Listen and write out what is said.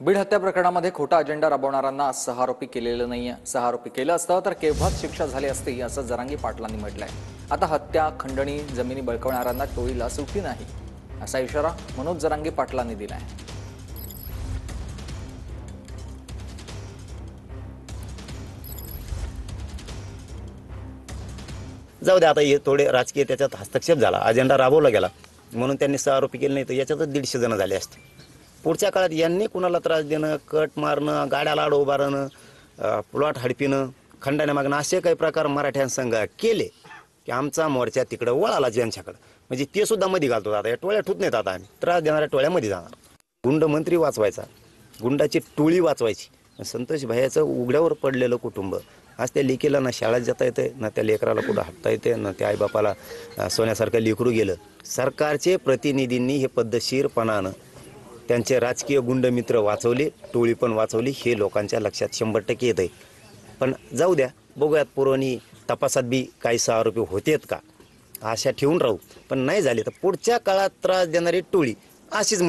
बीड हत्या प्रकरणामध्ये खोटा अजेंडा राबवणाऱ्यांना आज 6 आरोपी केलेलं नाहीये। 6 आरोपी केलं असतं तर केव्हाच शिक्षा झाली असती असं जरांगी पाटलांनी म्हटलंय। आता हत्या, खंडणी, जमिनी बळकावणाऱ्यांना टोळीला सुट्टी नाही असा इशारा मनोज जरांगी पाटलांनी दिलाय। जाऊ दे, आता हे थोडे राजकीय त्याच्यात हस्तक्षेप झाला, अजेंडा राबवला गेला म्हणून त्यांनी 6 आरोपी केले नाही तर याच्यातच 150 जण झाले असते। पुढच्या काळात यांनी कुणाला त्रास देणं, कट मारणं, गाड्याला आड उभारणं, प्लॉट हडपिणं, खंडण्या मागणं असे काही प्रकार मराठ्यांसंग केले की आमचा मोर्चा तिकडं वळाला ज्यांच्याकडं, म्हणजे ते सुद्धा मध्ये घालतो। आता या टोळ्या ठुत नाहीत, आता आम्ही त्रास देणाऱ्या टोळ्यामध्ये जाणार। गुंड मंत्री वाचवायचा, गुंडाची टोळी वाचवायची। संतोष भैयाचं उघड्यावर पडलेलं कुटुंब, आज त्या लेकीला ना शाळेत जाता येते, ना त्या लेकराला कुठं हटता येते, ना त्या आईबापाला सोन्यासारखं लेकरू गेलं। सरकारचे प्रतिनिधींनी हे पद्धतशीरपणानं त्यांचे राजकीय गुंडमित्र वाचवले, टोळी पण वाचवली, हे लोकांच्या लक्षात 100% येत आहे। पण जाऊ द्या, बघूयात पुरवणी तपासात बी काही 6 आरोपी होतेत का, आशा ठेवून राहू। पण नाही झाले तर पुढच्या काळात त्रास देणारी टोळी अशीच